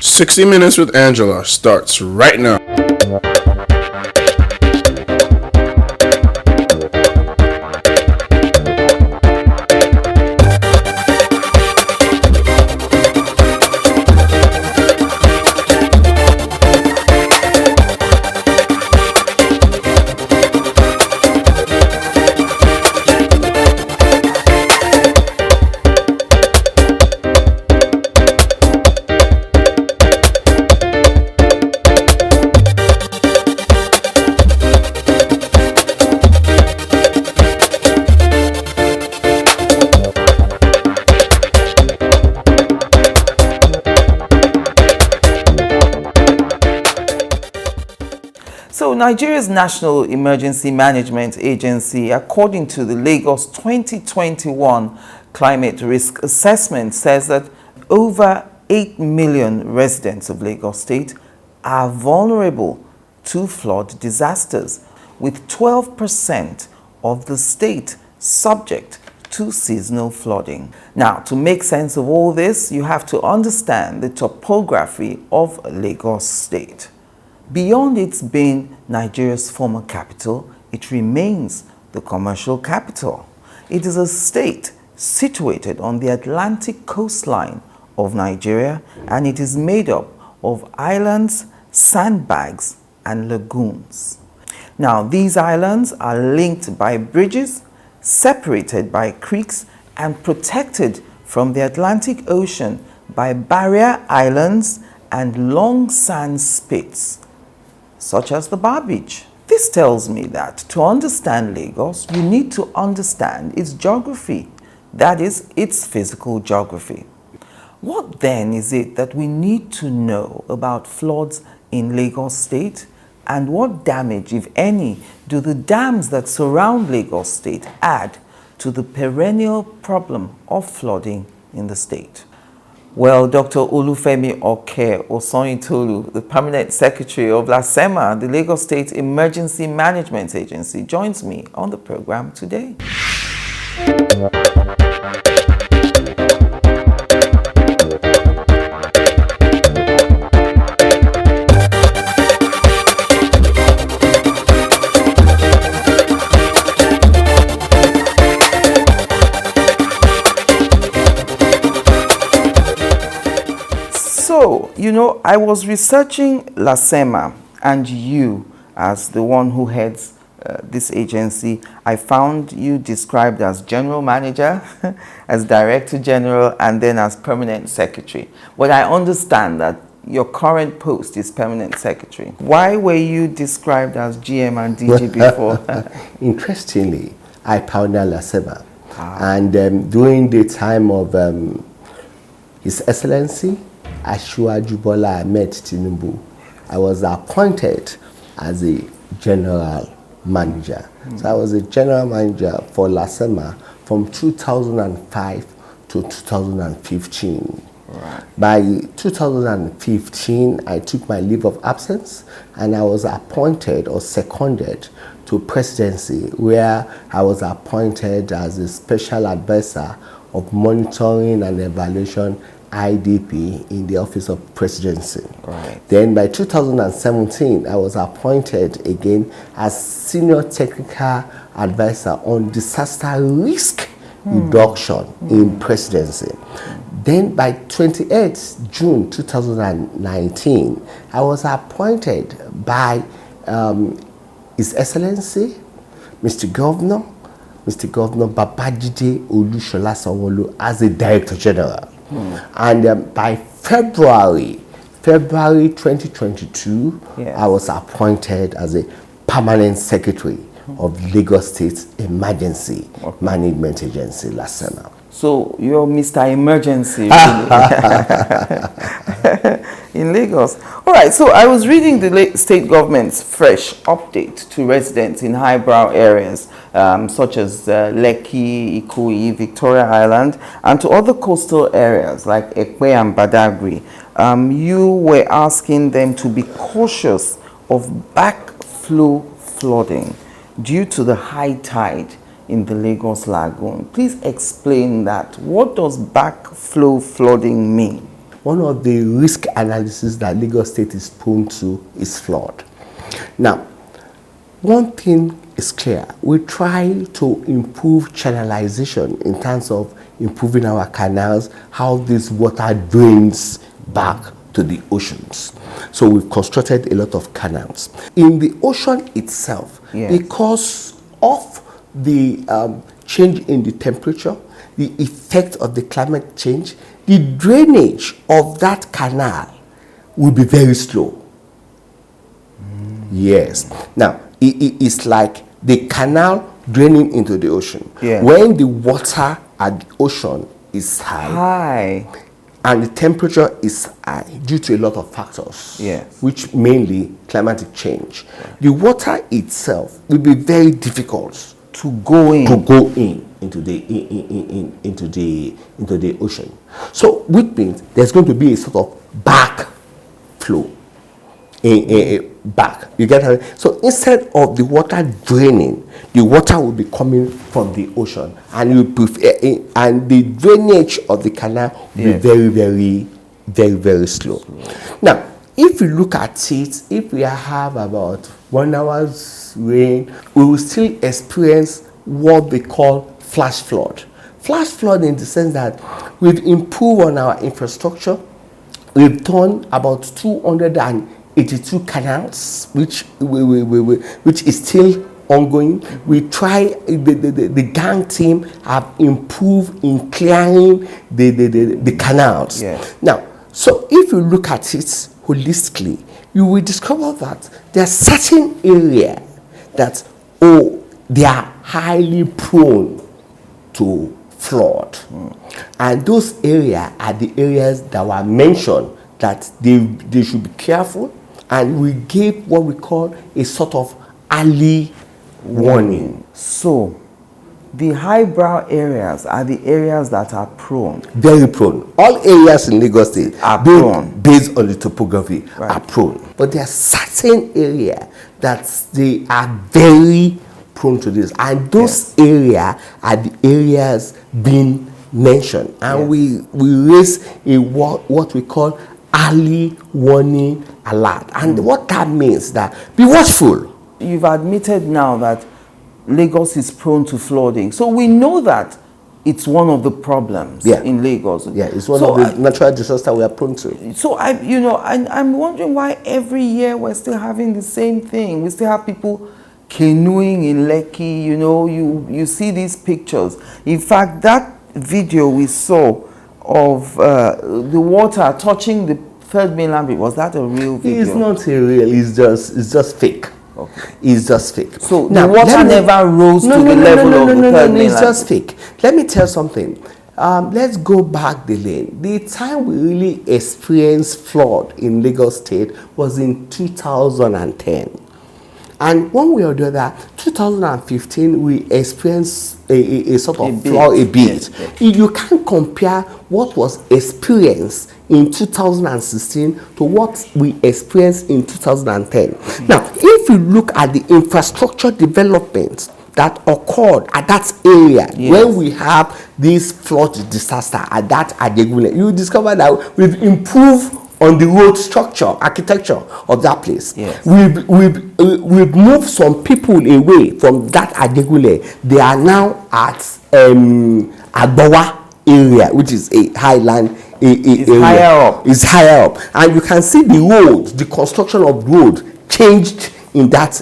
60 Minutes with Angela starts right now. So Nigeria's National Emergency Management Agency, according to the Lagos 2021 Climate Risk Assessment, says that over 8 million residents of Lagos State are vulnerable to flood disasters, with 12% of the state subject to seasonal flooding. Now, to make sense of all this, you have to understand the topography of Lagos State. Beyond its being Nigeria's former capital, it remains the commercial capital. It is a state situated on the Atlantic coastline of Nigeria, and it is made up of islands, sandbags, and lagoons. Now, these islands are linked by bridges, separated by creeks, and protected from the Atlantic Ocean by barrier islands and long sand spits, such as the Bar Beach. This tells me that to understand Lagos, you need to understand its geography, that is, its physical geography. What then is it that we need to know about floods in Lagos State, and what damage, if any, do the dams that surround Lagos State add to the perennial problem of flooding in the state? Well, Dr. OLUWAFEMI OKE-OSANYITOLU, the Permanent Secretary of LASEMA, the Lagos State Emergency Management Agency, joins me on the program today. So, you know, I was researching LASEMA, and you, as the one who heads this agency, I found you described as General Manager, as Director General, and then as Permanent Secretary. But I understand that your current post is Permanent Secretary. Why were you described as GM and DG before? Interestingly, I pioneered LASEMA. And during the time of His Excellency, Asiwaju Bola Ahmed Tinubu, I was appointed as a general manager. So I was a general manager for LASEMA from 2005 to 2015. Right. By 2015, I took my leave of absence and I was appointed or seconded to presidency, where I was appointed as a special advisor of monitoring and evaluation IDP in the Office of Presidency. Right. Then by 2017, I was appointed again as Senior Technical Advisor on Disaster Risk Reduction in Presidency. Then by 28th June 2019, I was appointed by His Excellency, Mr. Governor Babajide Olusola Sanwo-Olu as the Director General. And by February 2022, yes, I was appointed as a Permanent Secretary of Lagos State Emergency Management Agency, LASEMA. So you're Mr. Emergency in Lagos. All right, so I was reading the state government's fresh update to residents in highbrow areas such as Lekki, Ikoyi, Victoria Island, and to other coastal areas like Ekpe and Badagry. You were asking them to be cautious of backflow flooding due to the high tide in the Lagos Lagoon. Please explain that. What does backflow flooding mean? one of the risk analysis that Lagos State is prone to is flood. Now, one thing is clear. We try to improve channelization in terms of improving our canals, how this water drains back to the oceans. So we've constructed a lot of canals. In the ocean itself, because of the change in the temperature, the effect of the climate change, the drainage of that canal will be very slow. Yes. Now, it's like the canal draining into the ocean. When the water at the ocean is high, and the temperature is high due to a lot of factors, which mainly climatic change, the water itself will be very difficult to go into the ocean. So, which means there's going to be a sort of back flow. Back. You get it? So instead of the water draining, the water will be coming from the ocean, and and the drainage of the canal will be very slow. Now, if you look at it, if we have about 1 hour's rain, we will still experience what they call flash flood. Flash flood in the sense that we've improved on our infrastructure. We've done about 282 canals, which is still ongoing. We try, the gang team have improved in clearing the canals. Now, so if you look at it holistically, you will discover that there are certain areas that, they are highly prone to flood. And those areas are the areas that were mentioned that they should be careful, and we gave what we call a sort of early warning. So, the highbrow areas are the areas that are prone. Very prone. All areas in Lagos State are prone. Based on the topography, are prone. But there are certain areas that they are very prone to this. And those areas are the areas being mentioned. And we raise what we call early warning alert. And what that means that be watchful. You've admitted now that Lagos is prone to flooding. So we know that it's one of the problems in Lagos. Yeah, it's one of the natural disasters we are prone to. So I'm wondering why every year we're still having the same thing. We still have people canoeing in Lekki, you see these pictures. In fact, that video we saw of the water touching the third mainland bridge, was that a real video? It's not a real, it's just fake. Okay. It's just fake. So now, the water never rose to the level of the third mainland. It's just fake. Let me tell you something. Let's go back the lane. The time we really experienced flood in Lagos State was in 2010. And one way or the other, 2015, we experienced a sort of flood a bit. You can't compare what was experienced in 2016 to what we experienced in 2010. Now, if you look at the infrastructure development that occurred at that area when we have this flood disaster at that Ajetunmobi, you discover that we've improved on the road structure, architecture of that place. We've moved some people away from that Ajetunmobi. They are now at Agbawa area, which is a highland area. It's higher up. And you can see the road, the construction of road changed in that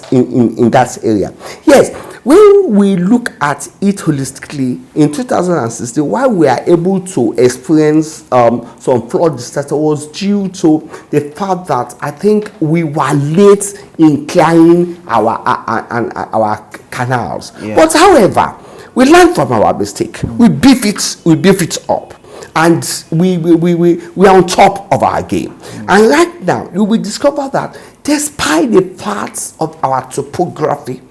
area. Yes, when we look at it holistically, in 2016, why we are able to experience some flood disaster was due to the fact that I think we were late in clearing our canals. But however, we learned from our mistake. We beef it up. And we are on top of our game. And right now, you will discover that despite the parts of our topography,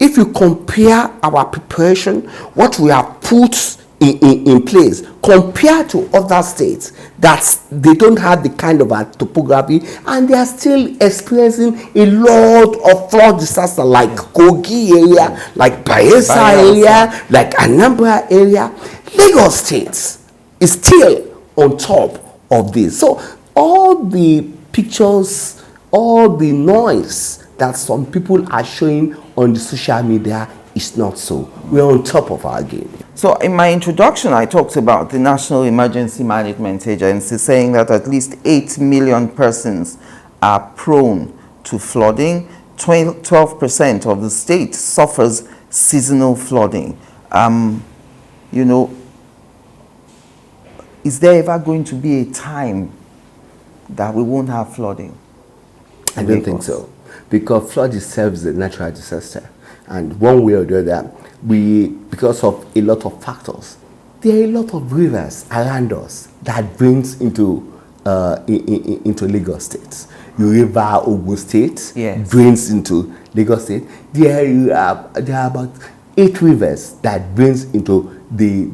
if you compare our preparation, what we have put in place, compared to other states that they don't have the kind of topography, and they are still experiencing a lot of flood disaster, like Kogi area, like Bayelsa area, like Anambra area. Lagos State is still on top of this. So all the pictures, all the noise that some people are showing on the social media is not so. We're on top of our game. So in my introduction, I talked about the National Emergency Management Agency saying that at least 8 million persons are prone to flooding. 12% of the state suffers seasonal flooding. You know, is there ever going to be a time that we won't have flooding? I don't think so, because flood itself is a natural disaster, and one way or the other, because of a lot of factors, there are a lot of rivers around us that brings into Lagos State. The river Ogun State brings into Lagos State. There are about 8 rivers that brings into the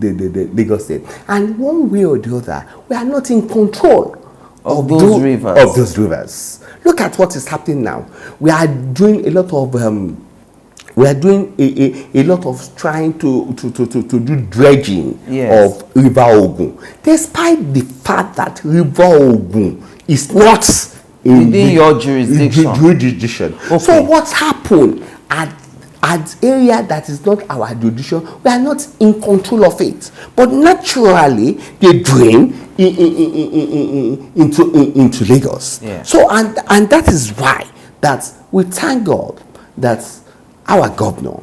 Lagos State, and one way or the other, we are not in control of those rivers. Look at what is happening now. We are doing a lot of a lot of trying to do dredging of River Ogun, despite the fact that River Ogun is not within your jurisdiction. Okay. So what's happened at area that is not our jurisdiction, we are not in control of it. But naturally, they drain into Lagos. Yeah. So and that is why that we thank God that our governor,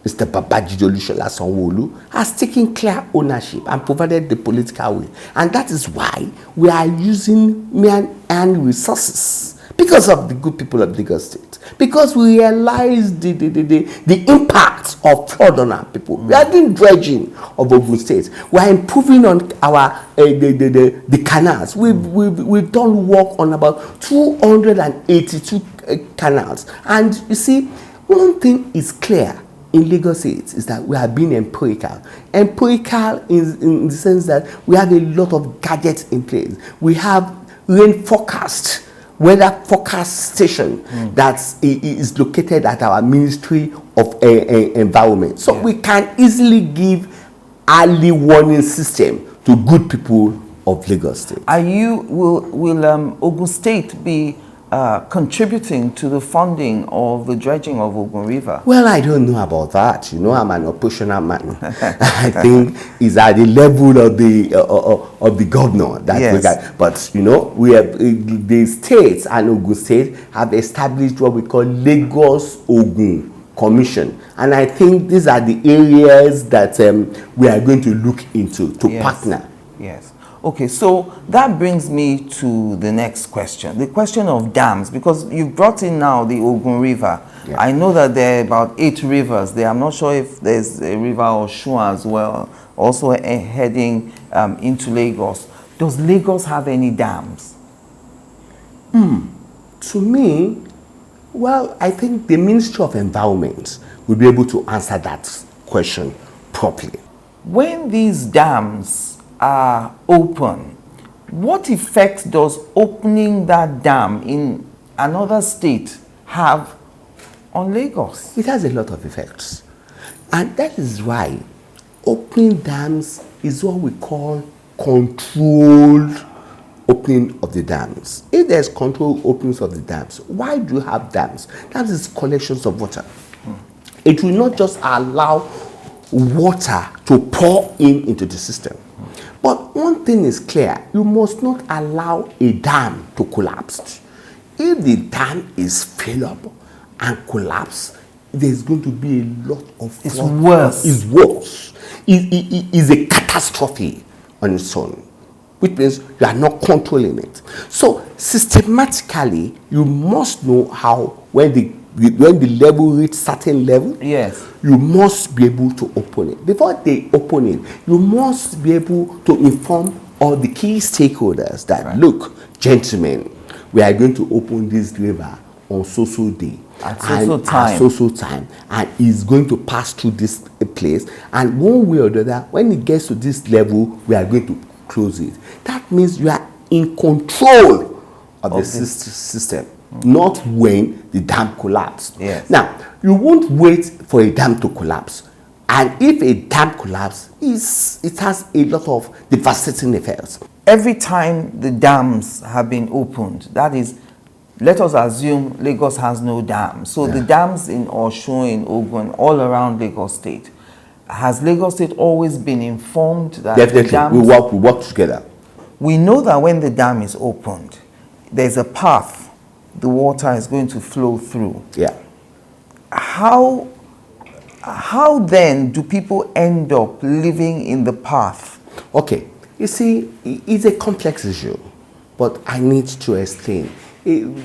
Mr. Babajide Olusola Sanwo-Olu, has taken clear ownership and provided the political will. And that is why we are using man and resources, because of the good people of Lagos State, because we realize the impact of flood on our people. We are doing dredging of Ogun State. We are improving on our the canals. We've done work on about 282 canals. And you see, one thing is clear in Lagos State is that we are being empirical. Empirical in the sense that we have a lot of gadgets in place. We have rain forecast, weather forecast station that is located at our Ministry of Environment. So we can easily give early warning system to good people of Lagos State. Will Ogun State be contributing to the funding of the dredging of Ogun River? Well, I don't know about that. You know, I'm an operational man. I think it's at the level of the governor that we got. But you know, we have the states and Ogun State have established what we call Lagos Ogun Commission, and I think these are the areas that we are going to look into to partner. Yes. Okay, so that brings me to the next question, the question of dams, because you brought in now the Ogun River. Yeah. I know that there are about 8 rivers there. I'm not sure if there's a river Oshun as well, also heading into Lagos. Does Lagos have any dams? To me, well, I think the Ministry of Environment will be able to answer that question properly. When these dams are open, what effect does opening that dam in another state have on Lagos? It has a lot of effects, and that is why opening dams is what we call controlled opening of the dams. If there's controlled openings of the dams, why do you have dams? That is collections of water. It will not just allow water to pour into the system. But one thing is clear, you must not allow a dam to collapse. If the dam is filled up and collapse, there's going to be a lot of flood. It's worse. It's worse. It is a catastrophe on its own, which means you are not controlling it. So systematically, you must know how when the level reaches certain level, you must be able to open it. Before they open it, you must be able to inform all the key stakeholders that, look, gentlemen, we are going to open this river on so day. At so time, and it's going to pass through this place, and one way or the other, when it gets to this level, we are going to close it. That means you are in control of the system. Not when the dam collapsed. Yes. Now, you won't wait for a dam to collapse. And if a dam collapses, it has a lot of devastating effects. Every time the dams have been opened, that is, let us assume Lagos has no dam. So the dams in Osun, in Ogun, all around Lagos State, has Lagos State always been informed that Definitely, the dams, we work together. we know that when the dam is opened, there's a path the water is going to flow through. Yeah. How then do people end up living in the path? Okay, you see, it's a complex issue, but I need to explain.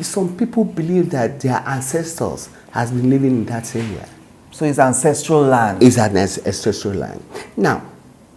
Some people believe that their ancestors has been living in that area. So it's ancestral land. It's an ancestral land. Now,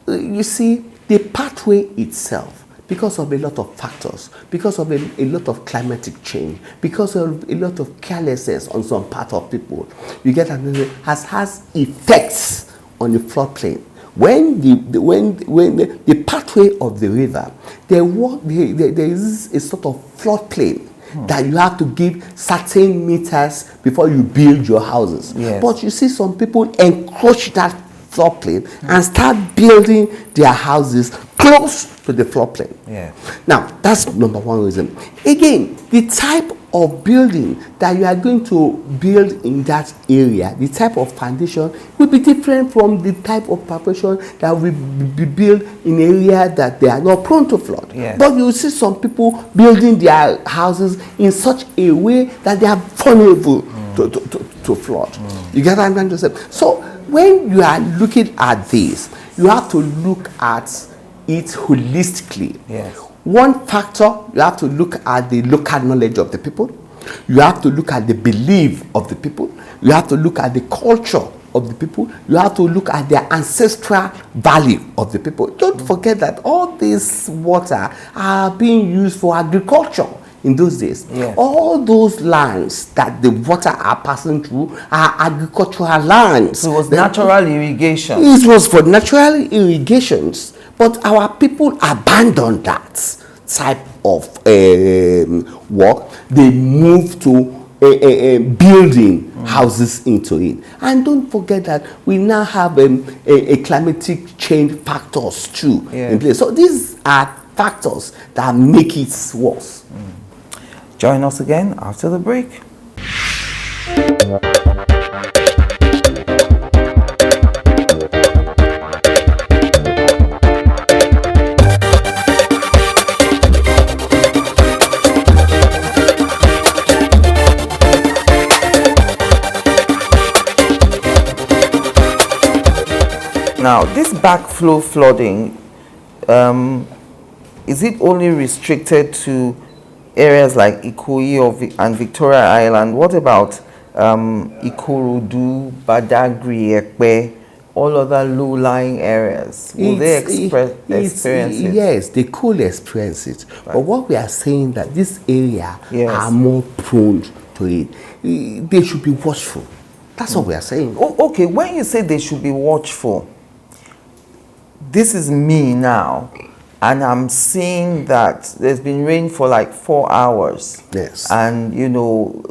you see, the pathway itself, because of a lot of factors, because of a lot of climatic change, because of a lot of carelessness on some part of people, you get has effects on the floodplain. When the pathway of the river, there is a sort of floodplain that you have to give certain meters before you build your houses. Yes. But you see some people encroach that floodplain and start building their houses close to the floodplain. Yeah. Now, that's number one reason. Again, the type of building that you are going to build in that area, the type of foundation will be different from the type of preparation that will be built in area that they are not prone to flood. Yes. But you will see some people building their houses in such a way that they are vulnerable to flood. You get what I'm saying? So when you are looking at this, you have to look at it holistically. Yes. One factor, you have to look at the local knowledge of the people. You have to look at the belief of the people. You have to look at the culture of the people. You have to look at their ancestral value of the people. Don't forget that all this water are being used for agriculture in those days. Yes. All those lands that the water are passing through are agricultural lands. So it was natural irrigation. It was for natural irrigations, but our people abandoned that type of work. They moved to building houses into it. And don't forget that we now have a climatic change factors too in place. So these are factors that make it worse. Join us again after the break. Now, this backflow flooding, is it only restricted to areas like Ikoyi and Victoria Island? What about Ikorodu, Badagry, Ekpe, all other low-lying areas? Will they experience it? Yes, they could experience it. Right. But what we are saying that this area are more prone to it. They should be watchful. That's what we are saying. Oh, okay, when you say they should be watchful, this is me now, and I'm seeing that there's been rain for like 4 hours. Yes. And, you know,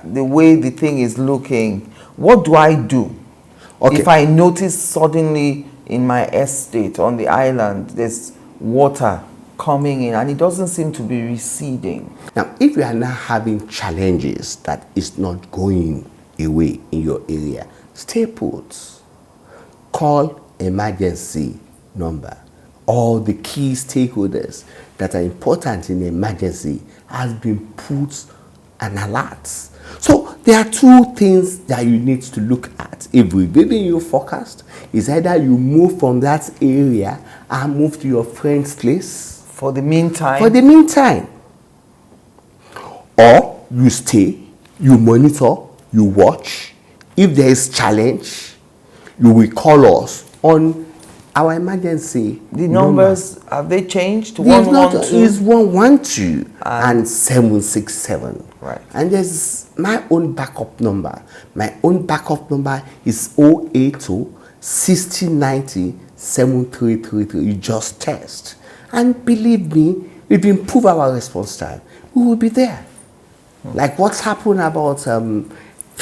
the way the thing is looking, what do I do? Okay. If I notice suddenly in my estate on the island, there's water coming in and it doesn't seem to be receding. Now, if you are now having challenges that is not going away in your area, stay put. Call emergency number. All the key stakeholders that are important in emergency has been put an alert. So there are two things that you need to look at. If we're giving you forecast, is either you move from that area and move to your friend's place. For the meantime. For the meantime. Or you stay, you monitor, you watch. If there is challenge, you will call us on our emergency. The numbers, have they changed? It's 112 and 767. Right. And there's my own backup number. My own backup number is 082 6090 7333. You just test. And believe me, we've improved our response time. We will be there. Like what's happened about 15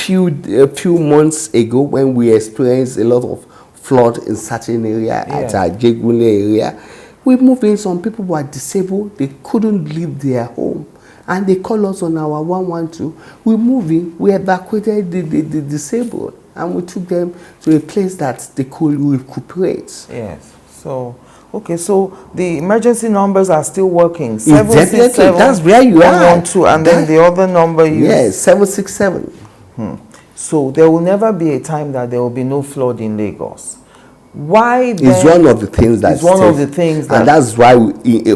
few months ago when we experienced a lot of flood in certain area at our Ajetunmobi area. We moved in, some people were disabled, they couldn't leave their home. And they called us on our 112. We moved in, we evacuated the disabled, and we took them to a place that they could recuperate. Yes. So, okay, so the emergency numbers are still working. Definitely, that's where you are. 112, and then the other number you... Yes, 767. So there will never be a time that there will be no flood in Lagos. Why then? It's one of the things that... It's one of the things that... And that's why,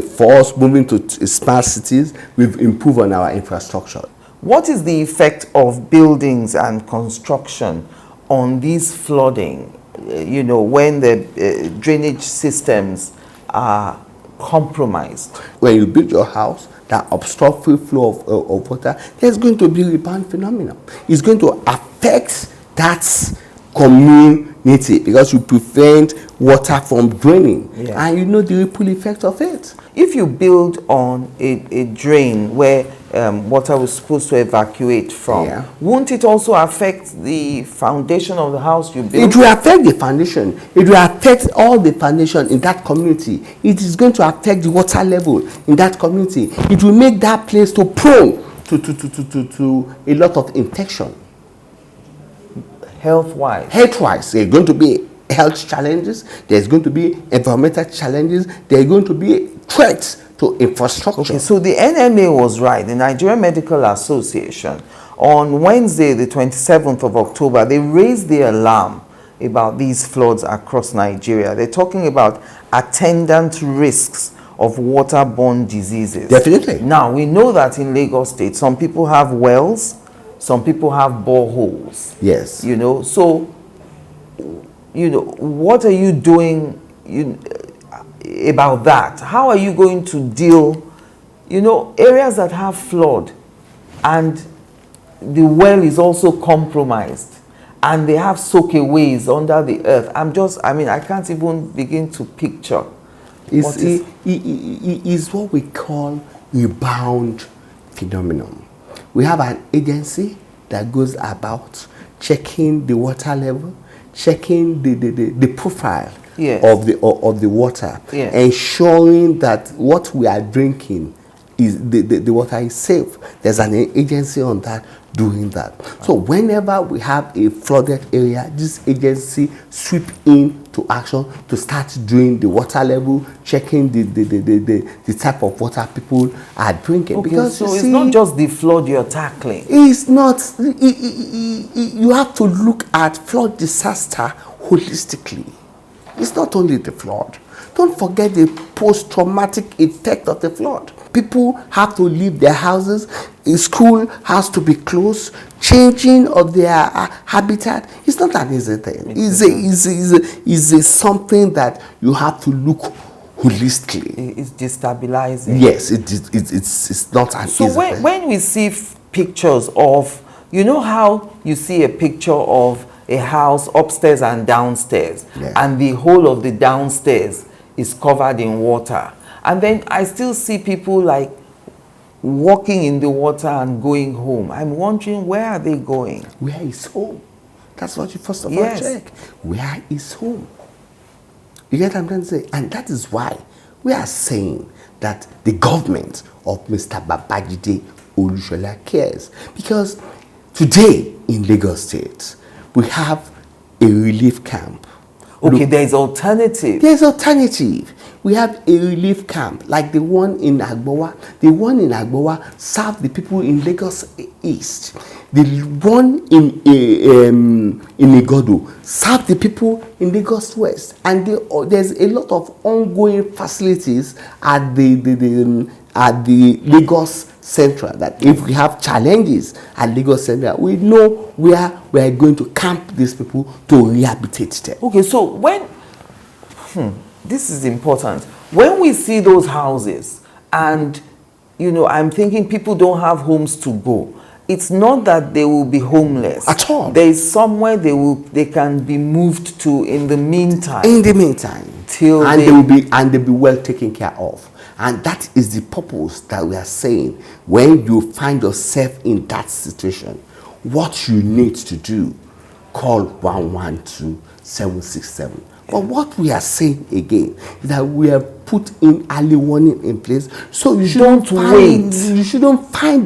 for us moving to smart cities, we've improved on our infrastructure. What is the effect of buildings and construction on these flooding, when the drainage systems are compromised? When you build your house that obstruct free flow of water, there's going to be a rebound phenomenon. It's going to affect that community because you prevent water from draining. Yeah. And you know the ripple effect of it. If you build on a drain where water was supposed to evacuate from, won't it also affect the foundation of the house you built? It will affect the foundation. It will affect all the foundation in that community. It is going to affect the water level in that community. It will make that place to prone to a lot of infection. Health-wise? Health-wise, there are going to be health challenges, there's going to be environmental challenges, there are going to be threats to infrastructure. Okay, so the NMA was right. The Nigerian Medical Association, on Wednesday, the 27th of October, they raised the alarm about these floods across Nigeria. They're talking about attendant risks of waterborne diseases. Definitely. Now, we know that in Lagos State, some people have wells, some people have boreholes. Yes. So, what are you doing about that? How are you going to deal, areas that have flood and the well is also compromised and they have soakaways under the earth? I can't even begin to picture. It's what we call rebound phenomenon. We have an agency that goes about checking the water level, checking the profile of the water, ensuring that what we are drinking is the water is safe. There's an agency on that doing that. So whenever we have a flooded area, this agency sweep in to action to start doing the water level, checking the type of water people are drinking. Okay, because so it's not just the flood you're tackling. It's not. You have to look at flood disaster holistically. It's not only the flood. Don't forget the post-traumatic effect of the flood. People have to leave their houses. A school has to be closed. Changing of their habitat. It's not an easy thing. It's something that you have to look holistically. It's destabilizing. Yes, it's not an easy thing. So when we see pictures of, how you see a picture of a house upstairs and downstairs, and the whole of the downstairs is covered in water. And then I still see people like walking in the water and going home. I'm wondering, where are they going? Where is home? That's what you first of all check. Where is home? You get what I'm trying to say? And that is why we are saying that the government of Mr. Babajide Olusola cares. Because today in Lagos State, we have a relief camp. Okay, there's alternative. There's alternative. We have a relief camp like the one in Agbowa. The one in Agbowa served the people in Lagos East. The one in Igodo served the people in Lagos West. And there's a lot of ongoing facilities at the Lagos Central, that if we have challenges at Lagos Central, we know where we are going to camp these people to rehabilitate them. Okay, so when this is important, when we see those houses and I'm thinking people don't have homes to go, it's not that they will be homeless at all. There is somewhere they can be moved to in the meantime. Till they'll be well taken care of. And that is the purpose that we are saying. When you find yourself in that situation, what you need to do, call 112-767. But what we are saying again is that we have put in early warning in place, so you shouldn't find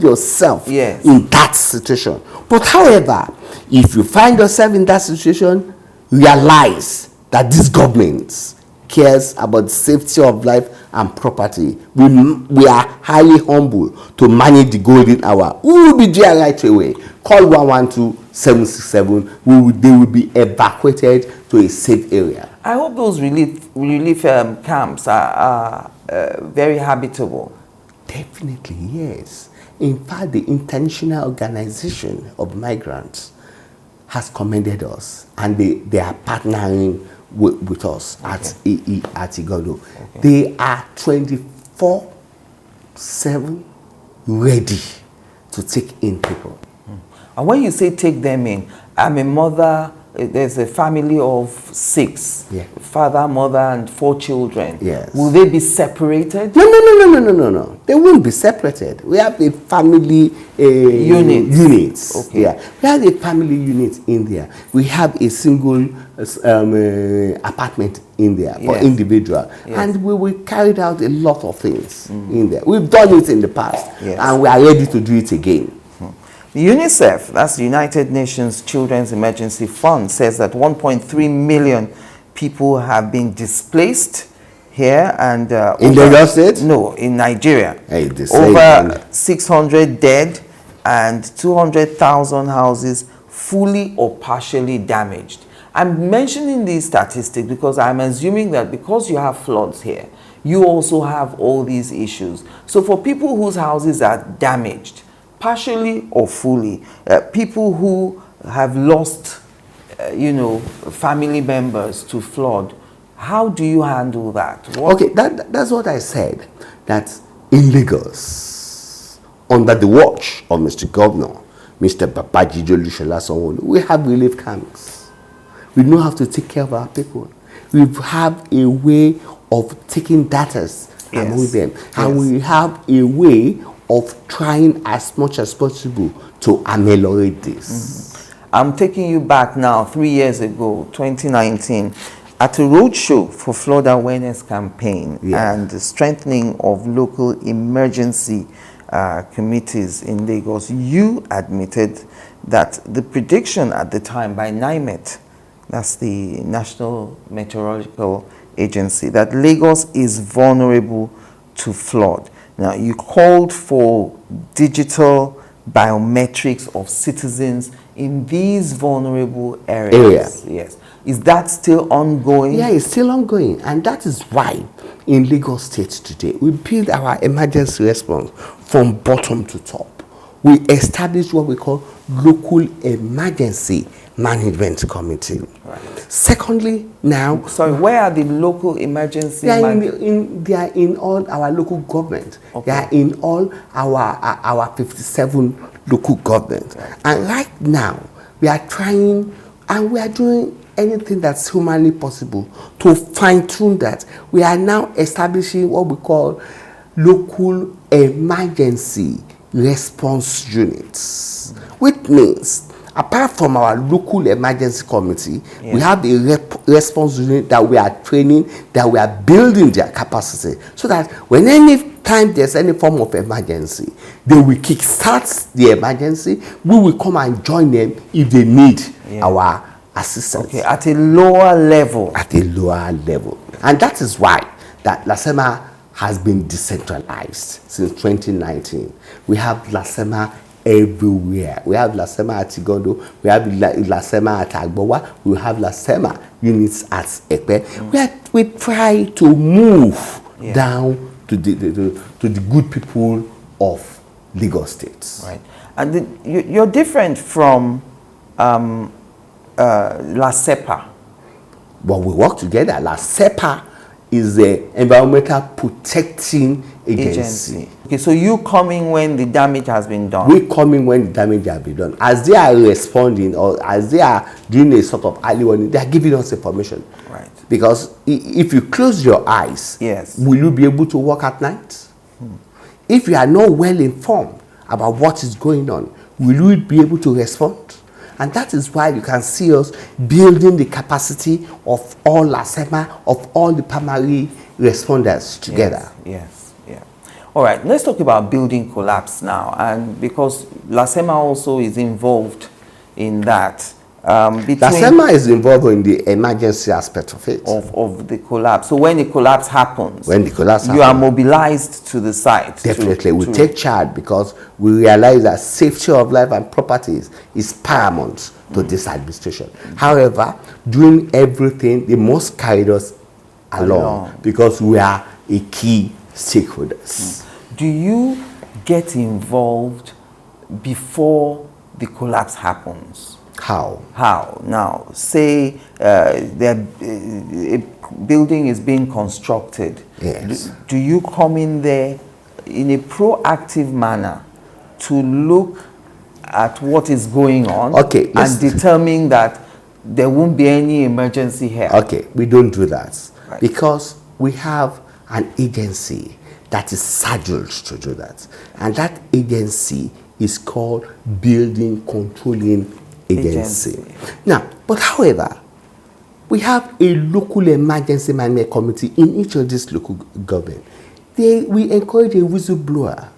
yourself in that situation. But however, if you find yourself in that situation, realize that this government cares about the safety of life and property. We are highly humble to manage the golden hour. We will be there right away. Call 112-767. They will be evacuated to a safe area. I hope those relief camps are very habitable. Definitely, yes. In fact, the International Organization of Migrants has commended us, and they are partnering with us at Igado. Okay. They are 24/7 ready to take in people. And when you say take them in, I'm a mother, there's a family of 6, father, mother, and 4 children. Yes. Will they be separated? No. They won't be separated. We have a family units. Okay. Yeah. We have a family unit in there. We have a single apartment in there for individual. Yes. And we will carry out a lot of things in there. We've done it in the past, and we are ready to do it again. UNICEF, that's the United Nations Children's Emergency Fund, says that 1.3 million people have been displaced here, and in Lagos State? No, in Nigeria. Hey, over 600 dead and 200,000 houses fully or partially damaged. I'm mentioning these statistics because I'm assuming that because you have floods here, you also have all these issues. So for people whose houses are damaged, partially or fully, people who have lost, family members to flood, how do you handle that? Okay, that's what I said, that in Lagos, under the watch of Mr. Governor, Mr. Babajide Sanwo-Olu, we have relief camps. We know how to take care of our people. We have a way of taking data among them, and we have a way of trying as much as possible to ameliorate this. I'm taking you back now 3 years ago, 2019, at a roadshow for flood awareness campaign and the strengthening of local emergency committees in Lagos. You admitted that the prediction at the time by Mangement, that's the National Meteorological Agency, that Lagos is vulnerable to flood. Now, you called for digital biometrics of citizens in these vulnerable areas. Yes. Is that still ongoing? Yeah, it's still ongoing. And that is why in Lagos State today, we build our emergency response from bottom to top. We established what we call local emergency management committee. Right. Secondly, now... Sorry, where are the local emergency... They are in all our local government. Okay. They are in all our 57 local government. Right. And right now, we are trying and we are doing anything that's humanly possible to fine-tune that. We are now establishing what we call local emergency response units, which means apart from our local emergency committee, we have a response unit that we are training, that we are building their capacity, so that when any time there's any form of emergency, they will kickstart the emergency. We will come and join them if they need our assistance. Okay, at a lower level. At a lower level. And that is why that LASEMA has been decentralized since 2019. We have LASEMA everywhere. We have LASEMA at Igado, we have LASEMA at Agbowa, we have LASEMA units at Ekpe. We try to move down to the good people of Lagos State. Right. And you're different from LASEPA. But we work together. LASEPA is the environmental protecting agency. Okay, so you coming when the damage has been done? We coming when the damage has been done. As they are responding or as they are doing a sort of early warning, they are giving us information. Right. Because if you close your eyes, will you be able to walk at night? If you are not well informed about what is going on, will we be able to respond? And that is why you can see us building the capacity of all LASEMA, of all the primary responders together. Yes, yeah. All right, let's talk about building collapse now. And because LASEMA also is involved in that. LASEMA is involved in the emergency aspect of it. Of the collapse. So when the collapse happens, you are mobilized to the site. Definitely, we take charge because we realize that safety of life and properties is paramount to this administration. However, doing everything, they must carry us along because we are a key stakeholders. Do you get involved before the collapse happens? How? How? Now, say a building is being constructed. Yes. Do you come in there in a proactive manner to look at what is going on and determine that there won't be any emergency here? Okay, we don't do that because we have an agency that is scheduled to do that. And that agency is called Building Controlling Agency. Now, but however, we have a local emergency management committee in each of these local government. We encourage a whistleblower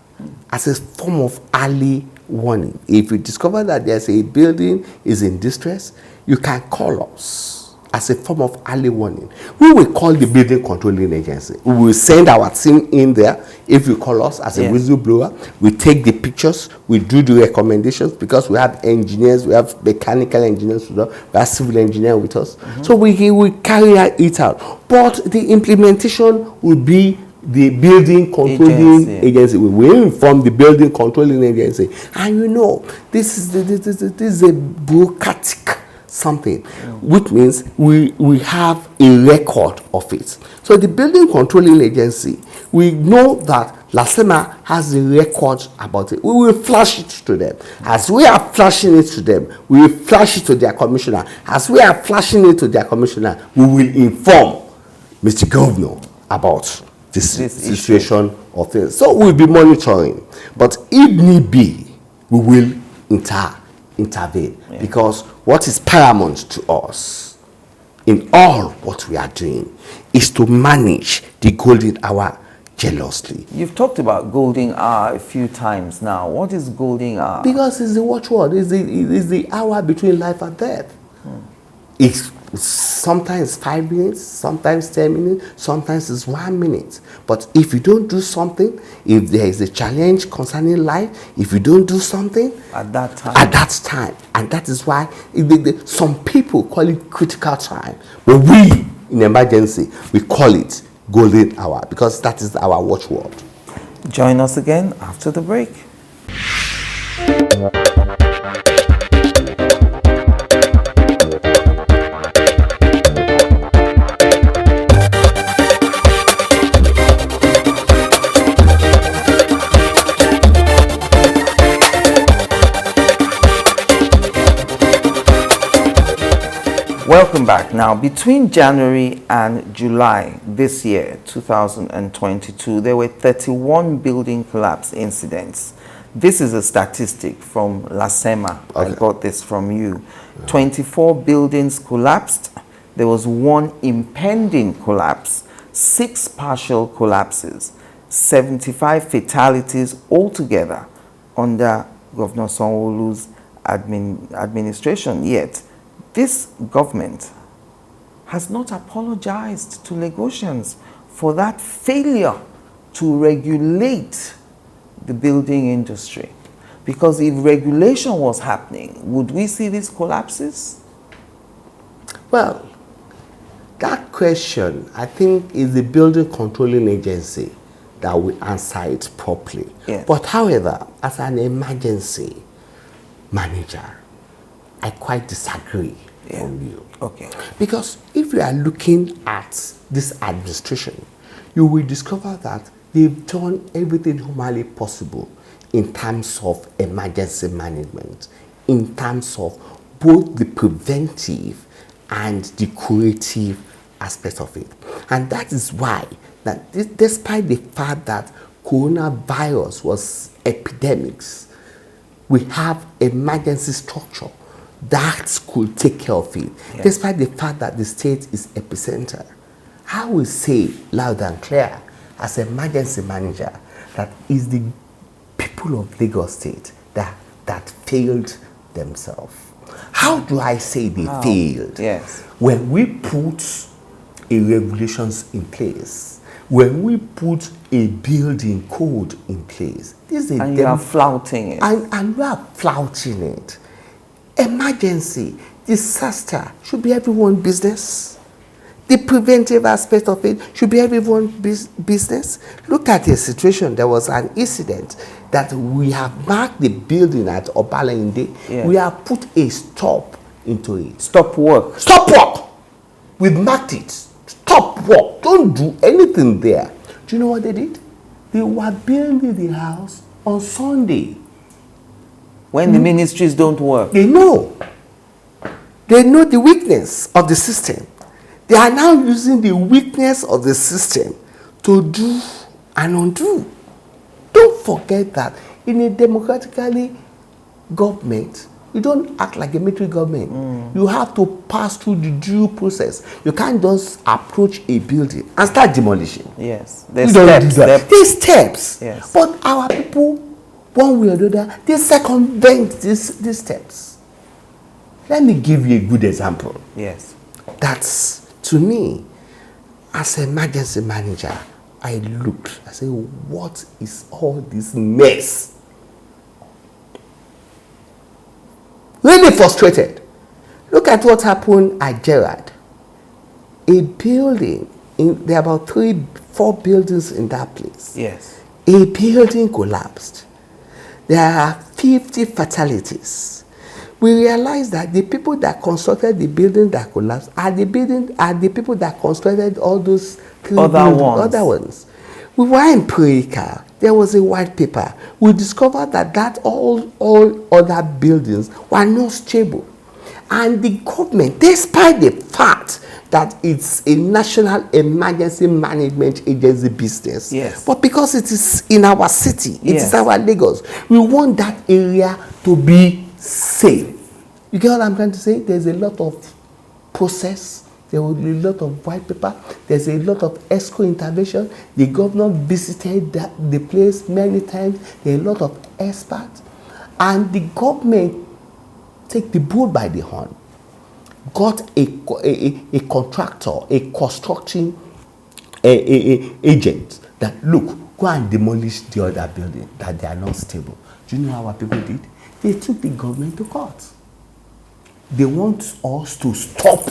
as a form of early warning. If you discover that there's a building is in distress, you can call us as a form of early warning. We will call the building controlling agency. We will send our team in there. If you call us as a whistleblower, we take the pictures, we do the recommendations because we have engineers, we have mechanical engineers with us, we have civil engineers with us. So we carry it out. But the implementation will be the building controlling agency. We will inform the building controlling agency. And you know, this is a bureaucratic something, which means we have a record of it. So the building controlling agency, we know that LASEMA has a record about it. We will flash it to them. As we are flashing it to them, we will flash it to their commissioner. As we are flashing it to their commissioner, we will inform Mr. Governor about this situation of things. So we'll be monitoring. But if need be, we will intervene because what is paramount to us in all what we are doing is to manage the golden hour jealously. You've talked about golden hour a few times now. What is golden hour? Because it's the watchword. It's the hour between life and death. It's sometimes 5 minutes, sometimes 10 minutes, sometimes it's 1 minute. But if you don't do something, if there is a challenge concerning life, if you don't do something at that time, and that is why some people call it critical time, but we in emergency we call it golden hour because that is our watchword. Join us again after the break. Welcome back. Now, between January and July this year, 2022, there were 31 building collapse incidents. This is a statistic from LASEMA. I got this from you. 24 buildings collapsed. There was 1 impending collapse, 6 partial collapses, 75 fatalities altogether under Governor Sanwo-Olu's administration. Yet, this government has not apologized to Lagosians for that failure to regulate the building industry. Because if regulation was happening, would we see these collapses? Well, that question, I think, is the building controlling agency that will answer it properly. Yes. But however, as an emergency manager, I quite disagree on you. Okay. Because if you are looking at this administration, you will discover that they've done everything humanly possible in terms of emergency management, in terms of both the preventive and the curative aspect of it. And that is why, that despite the fact that coronavirus was epidemics, we have emergency structure that could take care of it, despite the fact that the state is epicenter. I will say loud and clear, as emergency manager, that is the people of Lagos State that failed themselves. How do I say they failed? Yes. When we put a regulations in place, when we put a building code in place, this is and you are flouting it. And we are flouting it. Emergency, disaster should be everyone's business. The preventive aspect of it should be everyone's business. Look at a situation. There was an incident that we have marked the building at Obalende. Yes. We have put a stop into it. Stop work. Stop work. We've marked it. Stop work. Don't do anything there. Do you know what they did? They were building the house on Sunday. When the ministries don't work. They know. They know the weakness of the system. They are now using the weakness of the system to do and undo. Don't forget that in a democratically government, you don't act like a military government. You have to pass through the due process. You can't just approach a building and start demolishing. Yes. There's You don't do steps. that. There's steps. Yes. But our people, one way or the other, they circumvent these steps. Let me give you a good example. Yes. That's, to me, as an emergency manager, I looked, I said, what is all this mess? Really frustrated. Look at what happened at Gerard. A building, there are about 3-4 buildings in that place. Yes. A building collapsed. There are 50 fatalities. We realized that the people that constructed the building that collapsed are the people that constructed all those other ones. We were empirical. There was a white paper. We discovered that all other buildings were not stable. And the government, despite the fact that it's a national emergency management agency business, yes, but because it is in our city, it yes, is our Lagos, we want that area to be safe. You get what I'm trying to say? There's a lot of process. There will be a lot of white paper. There's a lot of ESCO intervention. The governor visited the place many times. There are a lot of experts. And the government take the bull by the horn. Got a contractor, a construction agent that, look, go and demolish the other building, that they are not stable. Do you know how our people did? They took the government to court. They want us to stop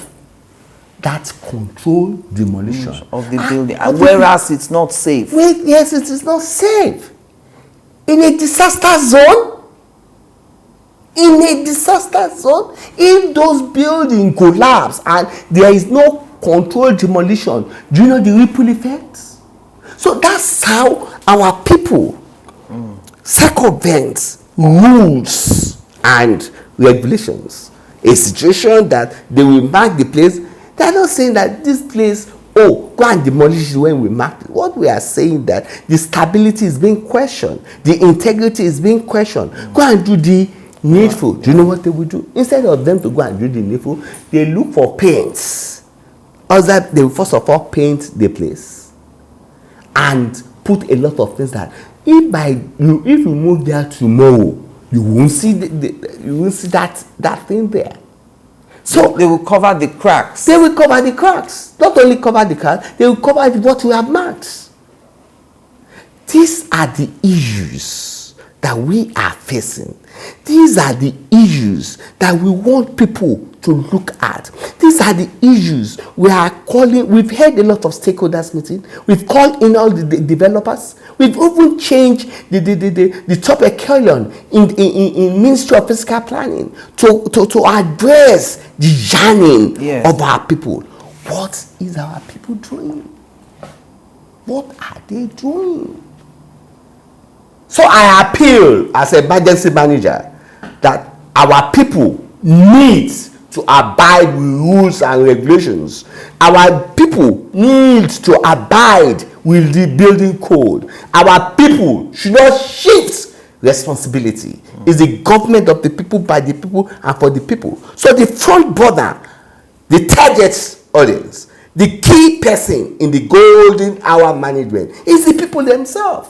that controlled demolition of the building, whereas it's not safe. Yes, it is not safe. In a disaster zone, if those buildings collapse and there is no controlled demolition, do you know the ripple effects? So that's how our people circumvent rules and regulations. A situation that they will mark the place. They are not saying that this place, go and demolish it when we mark it. What we are saying that the stability is being questioned, the integrity is being questioned. Go and do the needful. Do you know what they will do? Instead of them to go and do the needful, they look for paints. Other, they will first of all paint the place and put a lot of things that if you move there tomorrow, you won't see that thing there. So they will cover the cracks. They will cover the cracks. Not only cover the cracks, they will cover what we have marked. These are the issues that we are facing. These are the issues that we want people to look at. These are the issues we are calling. We've had a lot of stakeholders meeting. We've called in all the developers. We've even changed the top echelon in Ministry of Physical Planning to address the yearning, yes, of our people. What is our people doing? What are they doing? So I appeal as an emergency manager that our people need to abide with rules and regulations. Our people need to abide with the building code. Our people should not shift responsibility. It's the government of the people, by the people, and for the people. So the front border, the target audience, the key person in the golden hour management is the people themselves.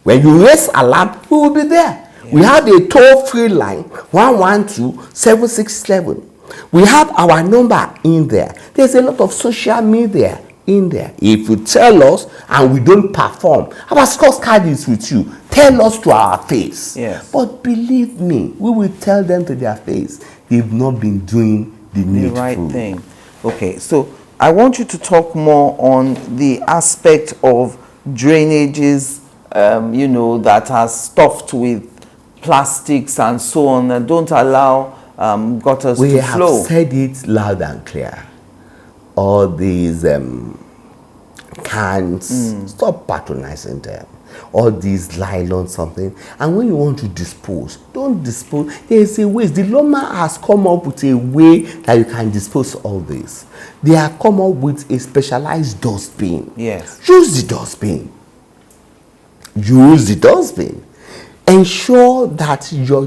When you raise alarm, we will be there. Yes. We have a toll-free line, 112-767. We have our number in there. There's a lot of social media in there. If you tell us and we don't perform, our scorecard is with you. Tell us to our face. Yes. But believe me, we will tell them to their face. They've not been doing the right needful. thing. Okay, so I want you to talk more on the aspect of drainages, you know, that are stuffed with plastics and so on, and don't allow gutters to flow. We have said it loud and clear. All these cans, stop patronizing them. All these nylon something, and when you want to dispose, don't dispose. There is a way. The LASEMA has come up with a way that you can dispose all this. They have come up with a specialized dustbin. Yes. Use the dustbin. Use the dustbin. Ensure that your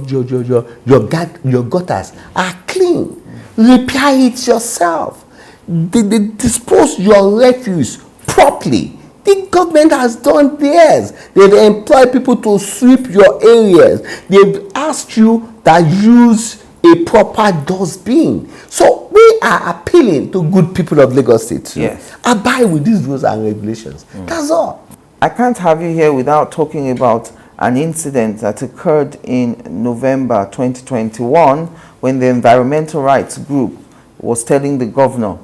gutters are clean. Repair it yourself. Dispose your refuse properly. The government has done theirs. They've employed people to sweep your areas. They've asked you that use a proper dustbin. So we are appealing to good people of Lagos State to abide with these rules and regulations. That's all. I can't have you here without talking about an incident that occurred in November 2021 when the environmental rights group was telling the governor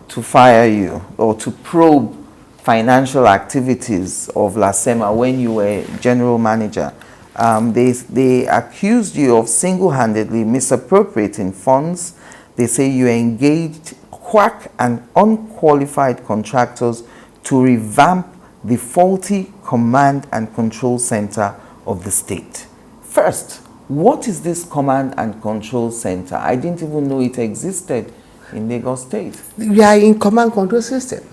to fire you or to probe financial activities of LASEMA when you were general manager. They accused you of single-handedly misappropriating funds. They say you engaged quack and unqualified contractors to revamp the faulty command and control center of the state. First, what is this command and control center? I didn't even know it existed in Lagos State. We are in command control system.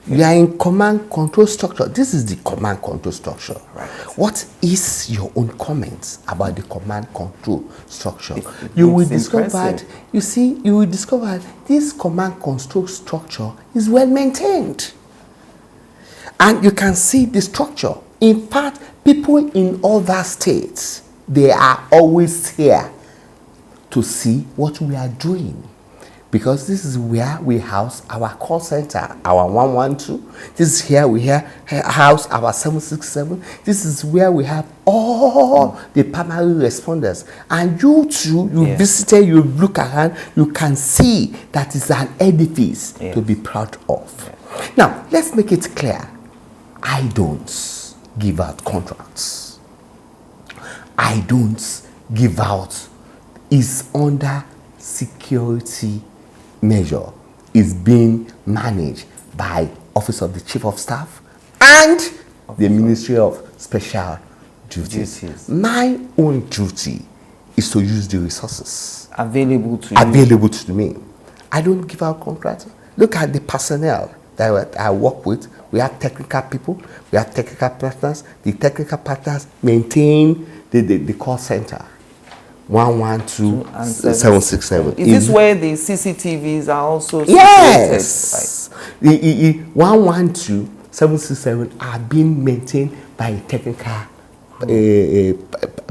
You are in command control structure. This is the command control structure. Right. What is your own comments about the command control structure? You will discover that, you see, you will discover that this command control structure is well maintained. And you can see the structure. In fact, people in other states, they are always here to see what we are doing. Because this is where we house our call center, our 112. This is here we house our 767. This is where we have all the primary responders. And you too, you visited, you look around, you can see that it's an edifice to be proud of. Now, let's make it clear. I don't give out contracts. I don't give out. It's under security measure. Is being managed by Office of the Chief of Staff and the Ministry of Special Duties. My own duty is to use the resources available to me. I don't give out contracts. Look at the personnel that I work with. We have technical people, we have technical partners. The technical partners maintain the call center. 112-767. Is this where the CCTVs are also situated? Yes. Right. 112-767 are being maintained by a technical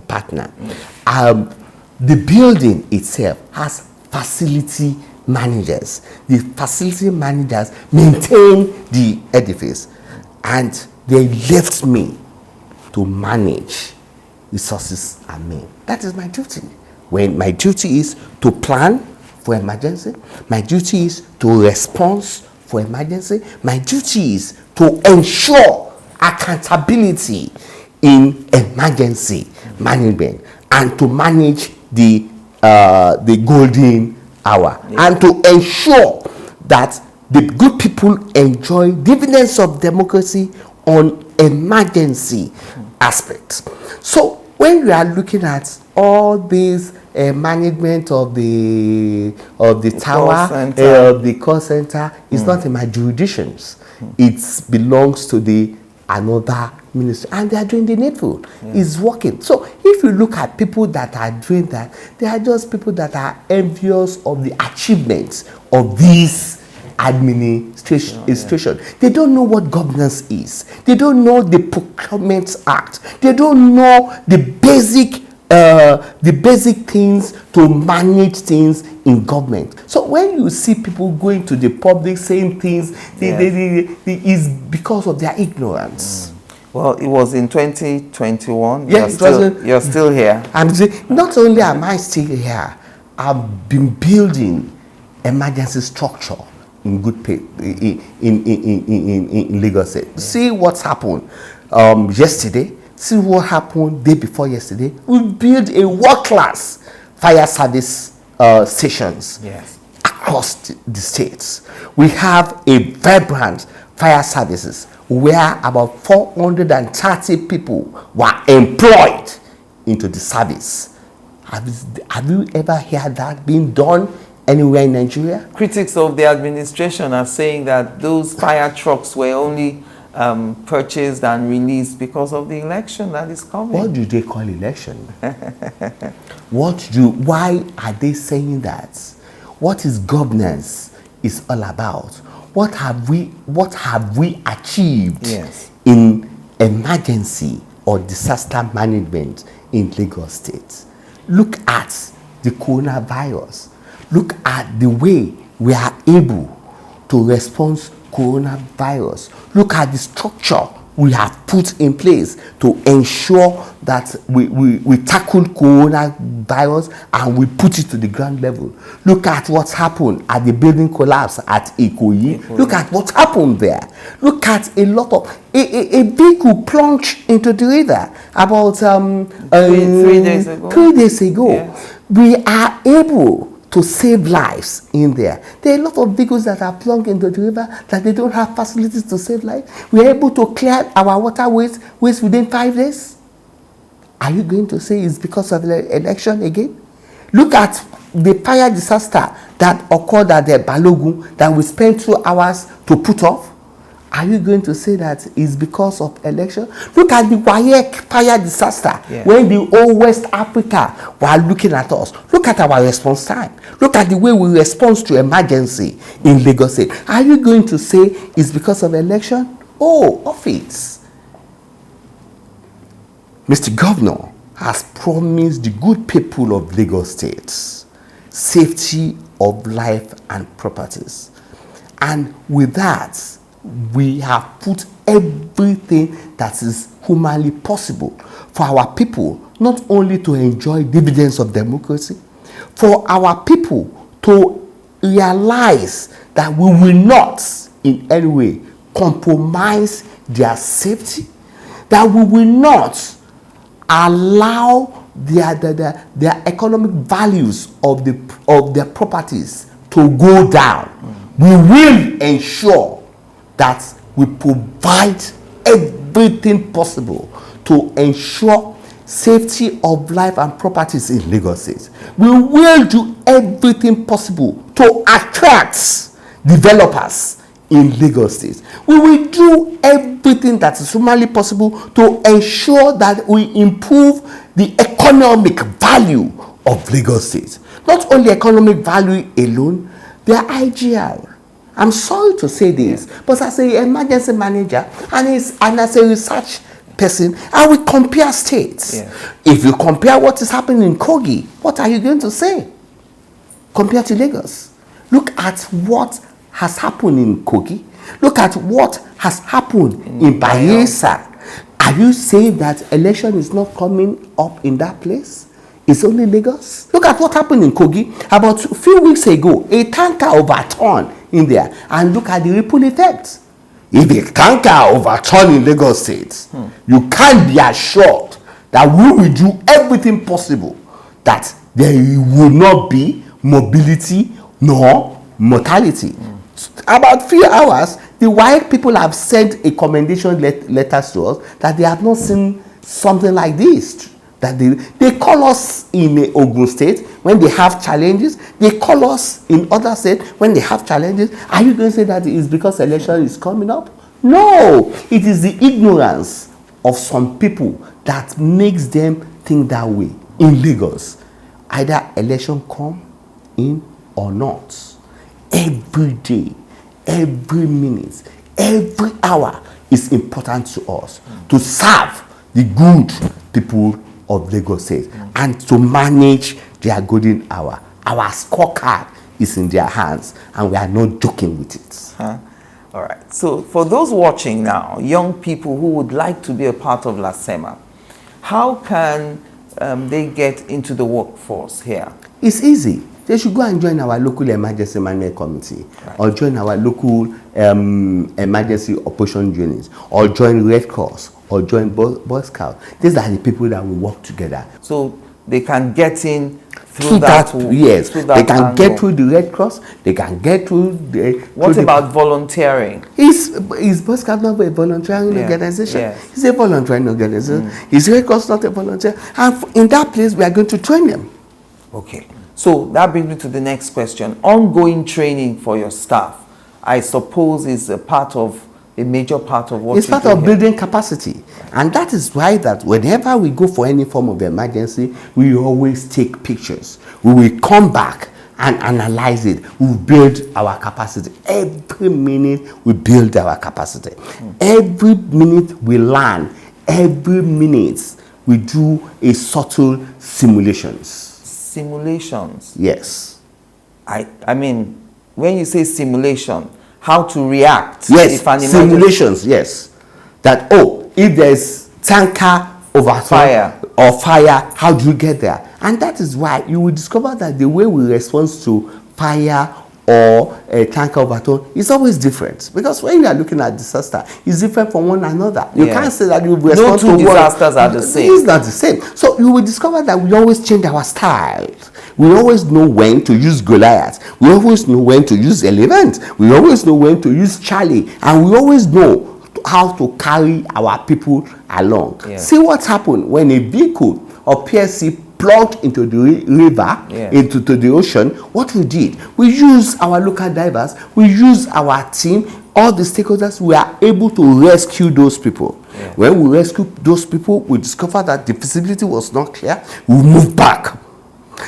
partner. The building itself has facility managers. The facility managers maintain the edifice, and they left me to manage resources are made. That is my duty. When my duty is to plan for emergency, my duty is to respond for emergency, my duty is to ensure accountability in emergency management and to manage the golden hour and to ensure that the good people enjoy dividends of democracy on emergency aspects. So when we are looking at all these management of the tower, of the call center, it's not in my jurisdictions. It belongs to the another ministry, and they are doing the needful. It's working. So if you look at people that are doing that, they are just people that are envious of the achievements of these administration. They don't know what governance is. They don't know the Procurement Act. They don't know the basic things to manage things in government. So when you see people going to the public saying things, it's because of their ignorance. Well, it was in 2021. Yes, you're still here. And not only am I still here, I've been building emergency structure in good pay in Lagos State. See what's happened yesterday. See what happened day before yesterday. We built a world-class fire service stations across the states. We have a vibrant fire services where about 430 people were employed into the service. Have you ever heard that being done anywhere in Nigeria? Critics of the administration are saying that those fire trucks were only purchased and released because of the election that is coming. What do they call election? Why are they saying that? What is governance is all about? What have we achieved in emergency or disaster management in Lagos State? Look at the coronavirus. Look at the way we are able to respond to coronavirus. Look at the structure we have put in place to ensure that we tackle coronavirus and we put it to the ground level. Look at what's happened at the building collapse at Ikoyi. Look at what happened there. Look at a lot of a vehicle plunged into the river about 3 days ago. 3 days ago. Yes. We are able to save lives in there. There are a lot of vehicles that are plunged into the river that they don't have facilities to save lives. We are able to clear our waterways within 5 days. Are you going to say it's because of the election again? Look at the fire disaster that occurred at the Balogun that we spent 2 hours to put off. Are you going to say that it's because of election? Look at the WAEC fire disaster when the whole West Africa were looking at us. Look at our response time. Look at the way we respond to emergency in Lagos State. Are you going to say it's because of election? Oh, of it. Mr. Governor has promised the good people of Lagos State safety of life and properties. And with that, we have put everything that is humanly possible for our people, not only to enjoy dividends of democracy, for our people to realize that we will not in any way compromise their safety, that we will not allow their economic values of their properties to go down. We will ensure that we provide everything possible to ensure safety of life and properties in Lagos State. We will do everything possible to attract developers in Lagos State. We will do everything that is humanly possible to ensure that we improve the economic value of Lagos State. Not only economic value alone, their IGR. I'm sorry to say this, but as an emergency manager and as a research person, I will compare states. If you compare what is happening in Kogi, what are you going to say compared to Lagos? Look at what has happened in Kogi. Look at what has happened in Bayelsa. Are you saying that election is not coming up in that place? It's only Lagos? Look at what happened in Kogi about a few weeks ago. A tanker overturned in there, and look at the ripple effect. If a tanker overturned in Lagos State, you can't be assured that we will do everything possible that there will not be mobility nor mortality. About 3 hours, the white people have sent a commendation letters to us that they have not seen something like this. That they call us in Ogun State when they have challenges. They call us in other states when they have challenges. Are you going to say that it's because election is coming up? No, it is the ignorance of some people that makes them think that way in Lagos. Either election come in or not. Every day, every minute, every hour is important to us to serve the good people of Lagos State and to manage their golden hour. Our scorecard is in their hands and we are not joking with it. All right. So for those watching now, young people who would like to be a part of LASEMA, how can they get into the workforce here? It's easy. They should go and join our local emergency management committee, or join our local emergency operation units, or join Red Cross, or join Boy Scouts. These are the people that will work together. So they can get in through that. Yes, through that they can angle. get through the Red Cross. They can get through the. What about volunteering? Is Boy Scout not a volunteering organization? Yes. It's a volunteering organization. Is Red Cross not a volunteer? And in that place, we are going to train them. Okay. So that brings me to the next question. Ongoing training for your staff, I suppose, is a major part of what it's part of building capacity. And that is why that whenever we go for any form of emergency, we always take pictures. We will come back and analyze it. We build our capacity. Every minute we build our capacity. Every minute we learn. Every minute we do a subtle simulations. Simulations? Yes. I mean, when you say simulation, how to react? Yes, if an simulations, yes. That, if there's tanker fire or fire, how do you get there? And that is why you will discover that the way we respond to fire or a tanker overturn is always different. Because when you are looking at disaster, it's different from one another. You can't say that you respond to no two disasters are the same. It's not the same. So you will discover that we always change our styles. We always know when to use Goliath. We always know when to use Elephant. We always know when to use Charlie. And we always know how to carry our people along. Yeah. See what happened when a vehicle or PSC plugged into the river, into the ocean. What we did, we used our local divers, we used our team, all the stakeholders. We are able to rescue those people. When we rescue those people, we discovered that the feasibility was not clear. We moved back.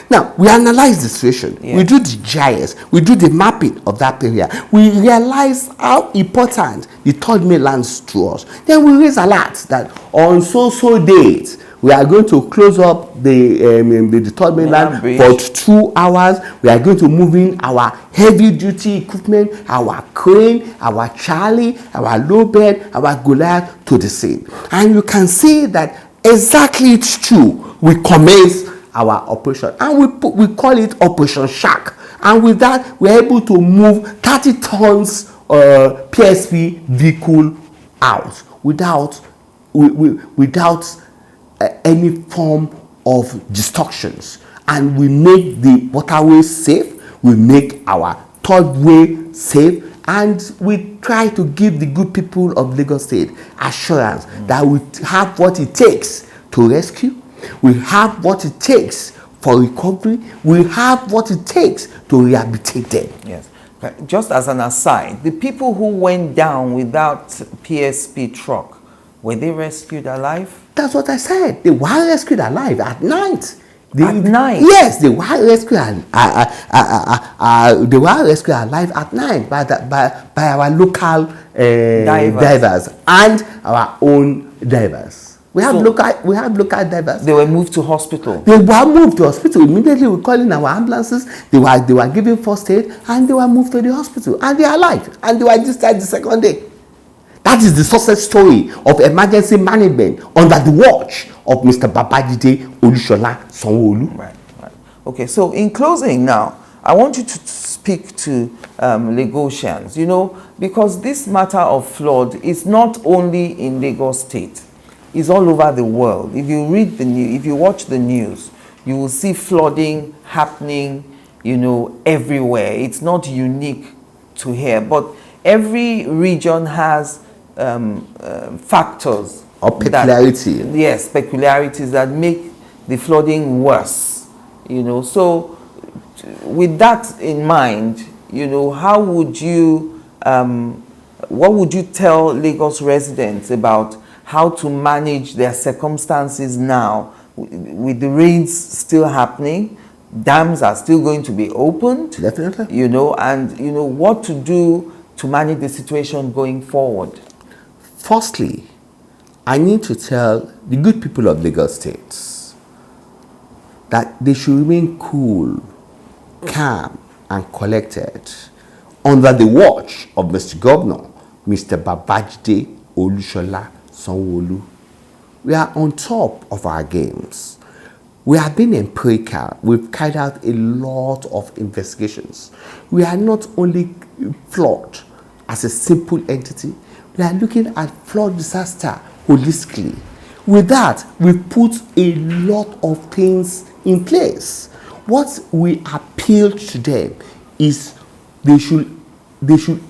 Now, we analyze the situation. We do the GIS. We do the mapping of that area. We realize how important the third mainland is to us. Then we raise alerts that on so date, we are going to close up the third mainland for 2 hours. We are going to move in our heavy duty equipment, our crane, our Charlie, our low bed, our Goliath to the scene. And you can see that exactly it's true. We commence our operation and we call it Operation Shark. And with that, we're able to move 30 tons PSP vehicle out without any form of destructions. And we make the waterways safe, we make our third way safe, and we try to give the good people of Lagos State assurance that we have what it takes to rescue, we have what it takes for recovery, we have what it takes to rehabilitate them. Yes. Just as an aside, the people who went down without PSP truck, were they rescued alive? That's what I said. They were rescued alive at night. At night? Yes, they were rescued. They were rescued alive at night by our local divers and our own divers. We have local divers. They were moved to hospital. They were moved to hospital. Immediately we call in our ambulances. They were given first aid and they were moved to the hospital. And they are alive. And they were discharged the second day. That is the success story of emergency management under the watch of Mr. Babajide Olusola Sanwo-Olu. Right. Okay, so in closing now, I want you to speak to Lagosians, because this matter of flood is not only in Lagos State, it's all over the world. If you read the news, if you watch the news, you will see flooding happening, everywhere. It's not unique to here, but every region has factors or peculiarity. Peculiarities that make the flooding worse. So with that in mind, how would you what would you tell Lagos residents about how to manage their circumstances now. With the rains still happening, dams are still going to be opened. Definitely. You know, and you know what to do to manage the situation going forward. Firstly, I need to tell the good people of Lagos State that they should remain cool, calm, and collected under the watch of Mr. Governor, Mr. Babajide Olushola Sanwo-Olu. We are on top of our games. We have been empirical. We've carried out a lot of investigations. We are not only flood as a simple entity, we are looking at flood disaster holistically. With that, we've put a lot of things in place. What we appeal to them is they should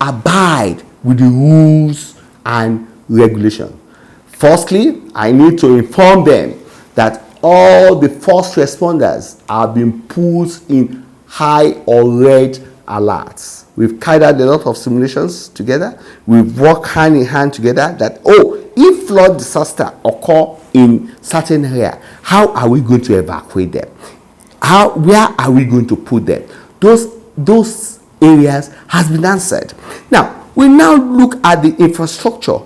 abide with the rules and regulation. Firstly, I need to inform them that all the first responders are being put in high or red alerts. We've carried out a lot of simulations together. We've worked hand in hand together that, if flood disaster occur in certain area, how are we going to evacuate them? Where are we going to put them? Those areas has been answered. Now, we now look at the infrastructure.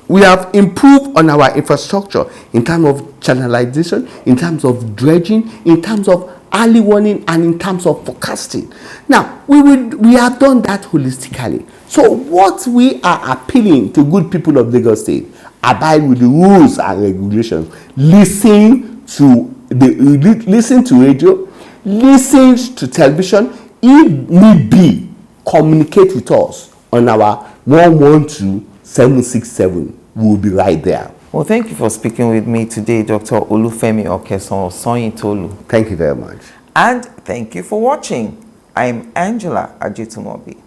We have improved on our infrastructure in terms of channelization, in terms of dredging, in terms of early warning, and in terms of forecasting. Now, we have done that holistically. So what we are appealing to good people of Lagos State, abide with the rules and regulations. Listen to radio, listen to television. If need be, communicate with us on our 112-767. We will be right there. Well, thank you for speaking with me today, Dr. OLUWAFEMI Oke-Osanyitolu. Thank you very much. And thank you for watching. I'm Angela Ajetunmobi.